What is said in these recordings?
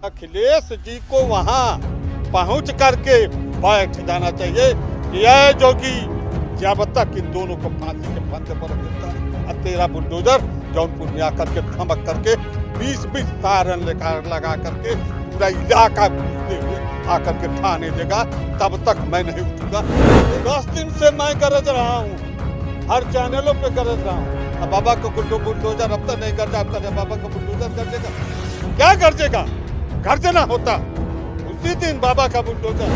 अखिलेश जी को वहां पहुंच करके बैठ जाना चाहिए कि यह जोगी जब तक इन दोनों को फांसी के फंदे पर मिलता है और तेरा बुलडोजर जौनपुर में आकर के धमक करके 20-20 सारन लगा करके पूरा इलाका आकर के ठाने देगा, तब तक मैं नहीं उठूंगा। 10 दिन से मैं गरज रहा हूँ, हर चैनलों पे गरज रहा हूँ। अब बाबा को बुलडोजर अब तक नहीं गरजा, अब तक बाबा को बुलडोजर गरजेगा। क्या गरजेगा? गर्जना होता उसी दिन बाबा का बुलडोजर।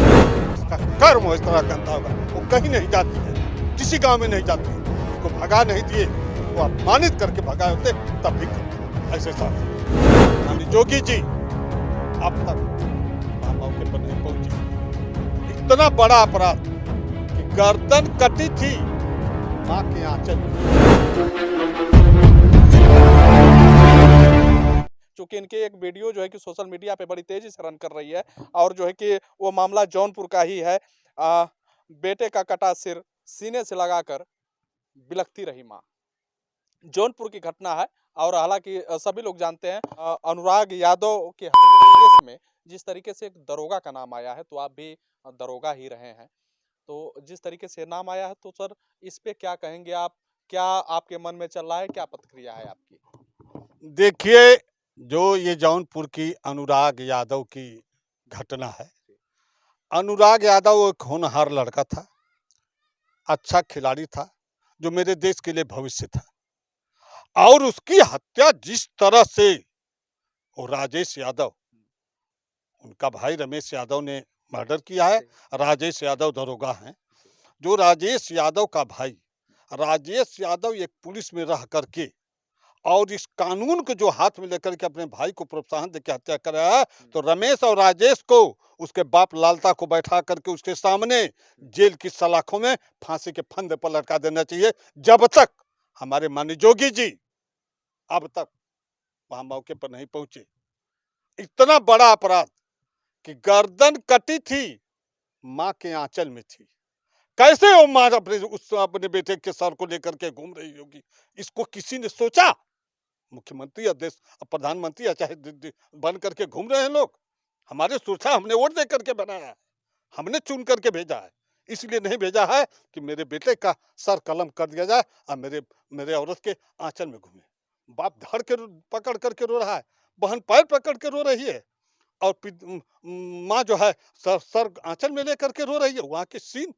इसका कर्म इस तरह करता होगा। वो कहीं नहीं जाती है, किसी गांव में नहीं जाती है, उसको भगा नहीं दिए, वो अपमानित करके भगाए होते तब भी करते ऐसे साथ। जोगी जी अब तक मौके पर नहीं पहुंचे। इतना बड़ा अपराध कि गर्दन कटी थी मां के आंचल में। चूंकि इनके एक वीडियो जो है कि सोशल मीडिया पे बड़ी तेजी से रन कर रही है और जो है कि वो मामला जौनपुर का ही है। बेटे का कटा सिर सीने से लगाकर बिलखती रही मां, जौनपुर की घटना है। और हालांकि सभी लोग जानते हैं अनुराग यादव के केस में जिस तरीके से एक दरोगा का नाम आया है, तो आप भी दरोगा ही रहे हैं, तो जिस तरीके से नाम आया है, तो सर इस पे क्या कहेंगे आप? क्या आपके मन में चल रहा है, क्या प्रतिक्रिया है आपकी? देखिए, जो ये जौनपुर की अनुराग यादव की घटना है, अनुराग यादव एक होनहार लड़का था, अच्छा खिलाड़ी था, जो मेरे देश के लिए भविष्य था। और उसकी हत्या जिस तरह से वो राजेश यादव, उनका भाई रमेश यादव ने मर्डर किया है। राजेश यादव दरोगा हैं। जो राजेश यादव का भाई राजेश यादव एक पुलिस में रह करके और इस कानून को जो हाथ में लेकर के अपने भाई को प्रोत्साहन देकर हत्या कराया है, तो रमेश और राजेश को उसके बाप लालता को बैठा करके उसके सामने जेल की सलाखों में फांसी के फंदे पर लटका देना चाहिए, जब तक हमारे माननीय जोगी जी अब तक वहां मौके पर नहीं पहुंचे। इतना बड़ा अपराध कि गर्दन कटी थी मां के आंचल में थी। कैसे वो मां अपने बेटे के सर को लेकर के घूम रही होगी? इसको किसी ने सोचा? मुख्यमंत्री या देश प्रधानमंत्री या चाहे बन करके घूम रहे हैं लोग। हमारे सुरक्षा हमने वोट दे करके बनाया है, हमने चुन करके भेजा है। इसलिए नहीं भेजा है कि मेरे बेटे का सर कलम कर दिया जाए और मेरे औरत के आंचल में घूमे। बाप धड़ के पकड़ करके रो रहा है, बहन पैर पकड़ के रो रही है, और माँ जो है सर आंचल में लेकर के रो रही है। वहाँ के सीन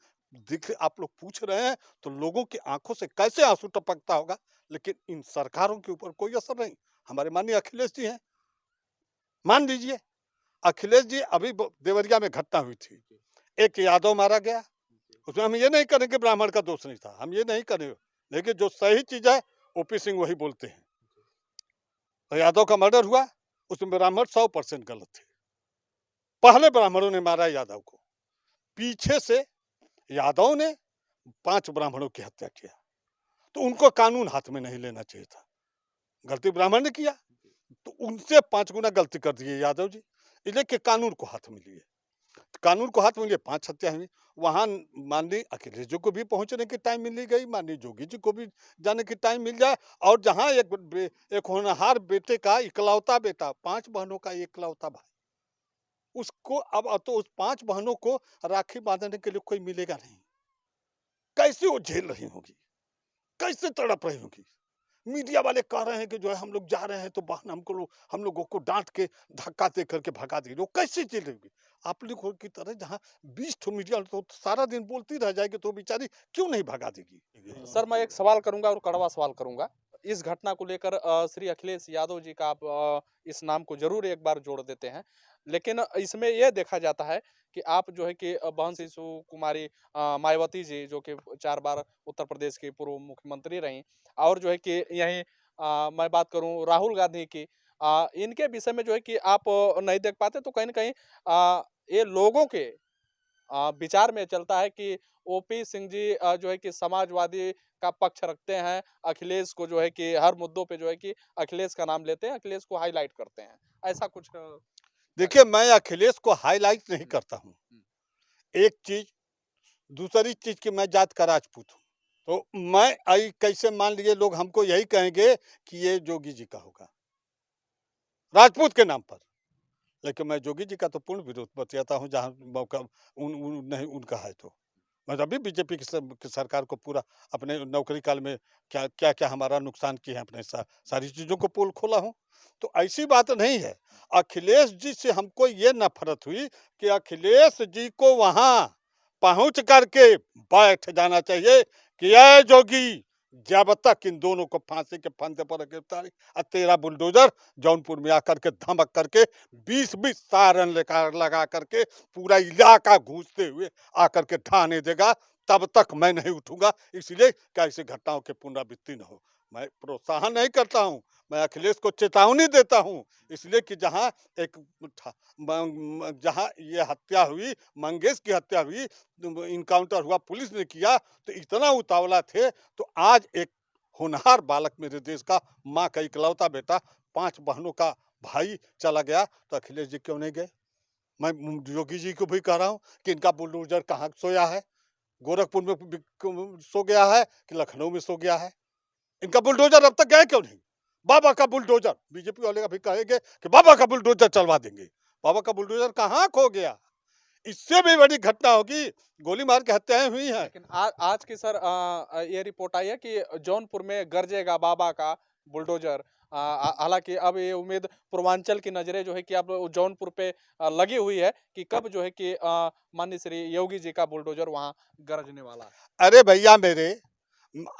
दिख, आप लोग पूछ रहे हैं तो लोगों की आंखों से कैसे आंसू टपकता होगा, लेकिन इन सरकारों के ऊपर कोई असर नहीं। हमारे माननीय अखिलेश जी हैं, मान लीजिए अखिलेश जी, अभी देवरिया में घटना हुई थी, एक यादव मारा गया, उसमें हम ये नहीं करेंगे ब्राह्मण का दोष नहीं था, हम ये नहीं करेंगे, लेकिन जो सही चीज है ओपी सिंह वही बोलते हैं। तो यादव का मर्डर हुआ, उसमें ब्राह्मण 100% गलत थे। पहले ब्राह्मणों ने मारा यादव को, पीछे से यादव ने 5 ब्राह्मणों की हत्या किया, तो उनको कानून हाथ में नहीं लेना चाहिए था। गलती ब्राह्मण ने किया तो उनसे 5 गुना गलती कर दी यादव जी, इसलिए कि कानून को हाथ में लिए, कानून को हाथ में लिए 5 हत्या हुई। वहां माननीय अखिलेश जी को भी पहुंचने की टाइम मिल गई, माननीय जोगी जी को भी जाने की टाइम मिल जाए। और जहां एक होनहार बेटे का इकलौता बेटा, 5 बहनों का इकलौता भाई, उसको अब तो उस 5 बहनों को राखी बांधने के लिए कोई मिलेगा नहीं। कैसे वो झेल रही होगी, कैसे तड़प रही होगी। मीडिया वाले कह रहे हैं कि जो है हम लोग जा रहे हैं तो बहन हम लोगों को डांट के धक्का दे करके भगा देगी, वो कैसे झेल रही होगी? आप लोगों की तरह जहाँ 20 ठो मीडिया तो सारा दिन बोलती रह जाएगी, तो बेचारी क्यों नहीं भगा देगी? सर मैं एक सवाल करूंगा और कड़वा सवाल करूंगा इस घटना को लेकर। श्री अखिलेश यादव जी का आप इस नाम को जरूर एक बार जोड़ देते हैं, लेकिन इसमें यह देखा जाता है कि आप जो है कि बहन शिशु कुमारी मायावती जी, जो कि 4 बार उत्तर प्रदेश की पूर्व मुख्यमंत्री रहीं, और जो है कि यहीं मैं बात करूं राहुल गांधी की, इनके विषय में जो है कि आप नहीं देख पाते, तो कहीं ना कहीं ये लोगों के विचार में चलता है कि ओपी सिंह जी जो है कि समाजवादी का पक्ष रखते हैं, अखिलेश को जो है कि हर मुद्दों पे जो है कि अखिलेश का नाम लेते हैं, अखिलेश को हाईलाइट करते हैं, ऐसा कुछ देखिए, मैं अखिलेश को हाईलाइट नहीं करता हूँ, एक चीज। दूसरी चीज की मैं जात का राजपूत हूँ, तो मैं कैसे मान लीजिए लोग हमको यही कहेंगे कि ये जोगी जी का होगा राजपूत के नाम पर, लेकिन मैं योगी जी का तो पूर्ण विरोध बतलाता हूँ, जहाँ मौका नहीं उनका है तो मैं अभी बीजेपी की सरकार को पूरा अपने नौकरी काल में क्या क्या क्या हमारा नुकसान किए हैं, अपने सारी चीज़ों को पोल खोला हूँ। तो ऐसी बात नहीं है। अखिलेश जी से हमको ये नफरत हुई कि अखिलेश जी को वहाँ पहुँच करके बैठ जाना चाहिए कि अय जोगी, जब तक इन दोनों को फांसी के फंदे पर गिरफ्तारी, और तेरा बुलडोजर जौनपुर में आकर के धमक करके 20-20 सायरन लेकर लगा करके पूरा इलाका घूसते हुए आकर के ढाने देगा, तब तक मैं नहीं उठूंगा। इसलिए क्या ऐसी घटनाओं की पुनरावृत्ति न हो। मैं प्रोत्साहन नहीं करता हूं, मैं अखिलेश को चेतावनी देता हूं। इसलिए कि जहां एक जहां ये हत्या हुई, मंगेश की हत्या हुई, इनकाउंटर हुआ, पुलिस ने किया, तो इतना उतावला थे, तो आज एक होनहार बालक मेरे देश का, माँ का इकलौता बेटा, 5 बहनों का भाई चला गया, तो अखिलेश जी क्यों नहीं गए? मैं योगी जी को भी कह रहा हूँ कि इनका बुलडोजर कहाँ सोया है, गोरखपुर में सो गया है कि लखनऊ में सो गया है? इनका बुलडोजर अब तक गए क्यों नहीं? बाबा का बुलडोजर, बीजेपी वाले अभी कहेंगे कि बाबा का बुलडोजर चलवा देंगे। बाबा का बुलडोजर कहाँ खो गया? इससे भी बड़ी घटना होगी, गोली मार के हत्याएं हुई हैं। लेकिन आज की सर ये रिपोर्ट आई है कि जौनपुर में गरजेगा बाबा का बुलडोजर। हालांकि अब ये उम्मीद पूर्वांचल की नजरें जो है कि अब जौनपुर पे लगी हुई है कि कब जो है कि माननीय श्री योगी जी का बुलडोजर वहां गरजने वाला है। अरे भैया मेरे,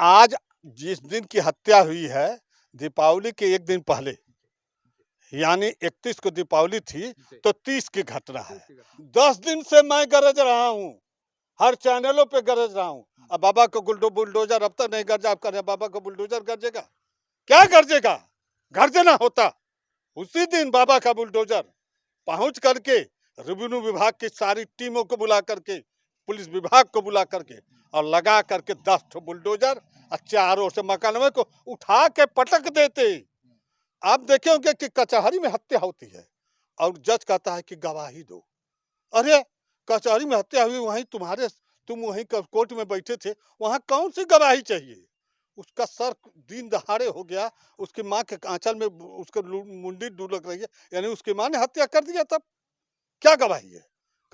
आज जिस दिन की हत्या हुई है, दीपावली के एक दिन पहले, यानी 31 को दीपावली थी, तो 30 की घटना है। 10 दिन से मैं गरज रहा हूँ, हर चैनलों पे गरज रहा हूँ। अब बाबा को बुलडोजर अब तक नहीं गरजा, अब कर बाबा को बुलडोजर गरजेगा? क्या गरजेगा? गर्जना होता उसी दिन बाबा का बुलडोजर पहुंच करके रेवेन्यू विभाग की सारी टीमों को बुला करके, पुलिस विभाग को बुला करके, और लगा करके 10 ठो बुलडोजर और चारों से मकानों को उठा के पटक देते। आप देखे होंगे कि कचहरी में हत्या होती है और जज कहता है कि गवाही दो। अरे कचहरी में हत्या हुई, वहीं तुम वहीं कोर्ट में बैठे थे, वहां कौन सी गवाही चाहिए? उसका सर दिन दहाड़े हो गया, उसकी माँ के आंचल में उसके मुंडी डुलक रही है, यानी उसकी माँ ने हत्या कर दिया, तब क्या गवाही है?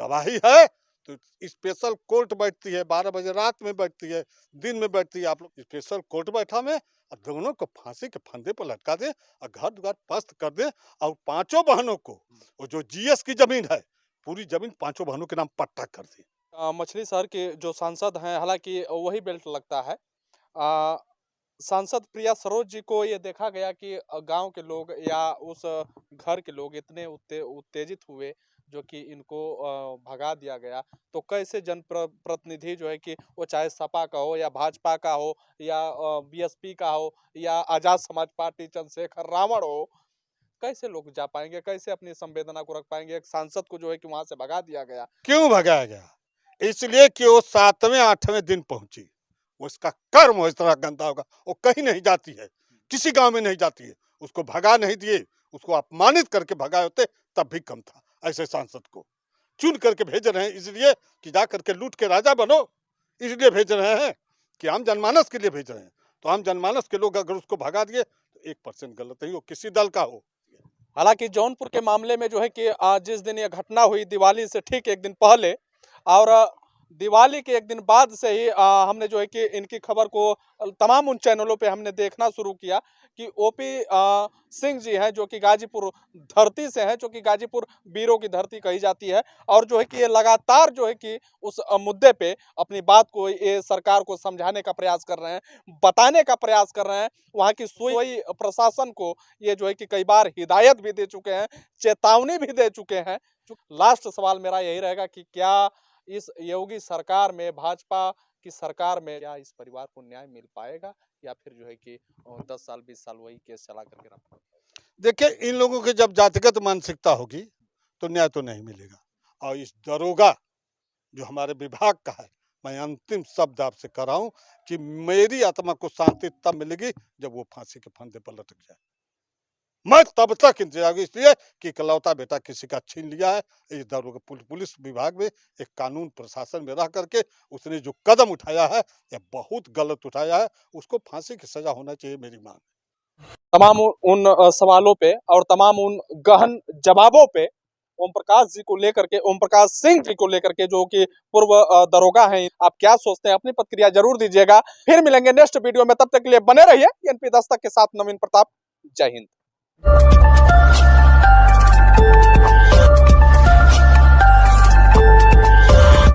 गवाही है तो स्पेशल कोर्ट बैठती है, 12 बजे रात में बैठती है, दिन में बैठती है। आप लोग स्पेशल कोर्ट बैठा में और दोनों को फांसी के फंदे पर लटका दे और घर द्वार पस्त कर दे, और 5 बहनों को, वो जो जीएस की जमीन है, पूरी जमीन 5 बहनों के नाम पट्टा कर दी। मछली शहर के जो सांसद हैं, हालांकि वही बेल्ट लगता है। अ, सांसद प्रिया सरोज जी को ये देखा गया कि गांव के लोग या उस घर के लोग इतने उत्तेजित हुए जो कि इनको भगा दिया गया। तो कैसे जनप्रतिनिधि जो है कि वो चाहे सपा का हो या भाजपा का हो या बीएसपी का हो या आजाद समाज पार्टी चंद्रशेखर रावण हो, कैसे लोग जा पाएंगे, कैसे अपनी संवेदना को रख पाएंगे? एक सांसद को जो है कि वहां से भगा दिया गया। क्यों भगाया गया? इसलिए कि वो 7वें 8वें दिन पहुंची। उसका कर्म इस तरह गंदा होगा, वो कहीं नहीं जाती है, किसी गांव में नहीं जाती है। उसको भगा नहीं दिए, उसको अपमानित करके भगाए होते तब भी कम था। ऐसे सांसद को चुन करके भेज रहे हैं, इसलिए कि जा करके लूट के राजा बनो, इसलिए भेज रहे हैं कि आम जनमानस के लिए भेज रहे हैं। तो आम जनमानस के लोग अगर उसको भगा दिए तो 1% गलत ही हो, किसी दल का हो। हालांकि जौनपुर के मामले में जो है कि जिस दिन ये घटना हुई दिवाली से ठीक एक दिन पहले, और दिवाली के एक दिन बाद से ही हमने जो है कि इनकी खबर को तमाम उन चैनलों पे हमने देखना शुरू किया कि ओपी सिंह जी हैं जो कि गाजीपुर धरती से हैं, जो कि गाजीपुर वीरों की धरती कही जाती है, और जो है कि ये लगातार जो है कि उस मुद्दे पे अपनी बात को ये सरकार को समझाने का प्रयास कर रहे हैं, बताने का प्रयास कर रहे हैं। वहाँ की सुई प्रशासन को ये जो है कि कई बार हिदायत भी दे चुके हैं, चेतावनी भी दे चुके हैं। लास्ट सवाल मेरा यही रहेगा कि क्या इस योगी सरकार में, भाजपा की सरकार में, क्या इस परिवार को न्याय मिल पाएगा, या फिर जो है कि 10 साल 20 साल वही केस चला करके रखा? देखिए, इन लोगों की जब जातिगत मानसिकता होगी तो न्याय तो नहीं मिलेगा। और इस दरोगा जो हमारे विभाग का है, मैं अंतिम शब्द आपसे कर रहा हूं कि मेरी आत्मा को शांति तब मिलेगी जब वो फांसी के फंदे पर लटक जाए। मैं तब तक इंतजार, इसलिए कि इकलौता बेटा किसी का छीन लिया है। इस दरोगा पुलिस विभाग में, एक कानून प्रशासन में रह करके उसने जो कदम उठाया है, यह बहुत गलत उठाया है। उसको फांसी की सजा होना चाहिए, मेरी मांग है। तमाम उन सवालों पे और तमाम उन गहन जवाबों पे ओम प्रकाश जी को लेकर के, ओम प्रकाश सिंह जी को लेकर के, जो कि पूर्व दरोगा हैं, आप क्या सोचते हैं? अपनी प्रतिक्रिया जरूर दीजिएगा। फिर मिलेंगे नेक्स्ट वीडियो में, तब तक के लिए बने रहिए एनपी दस्तक के साथ। नवीन प्रताप, जय हिंद।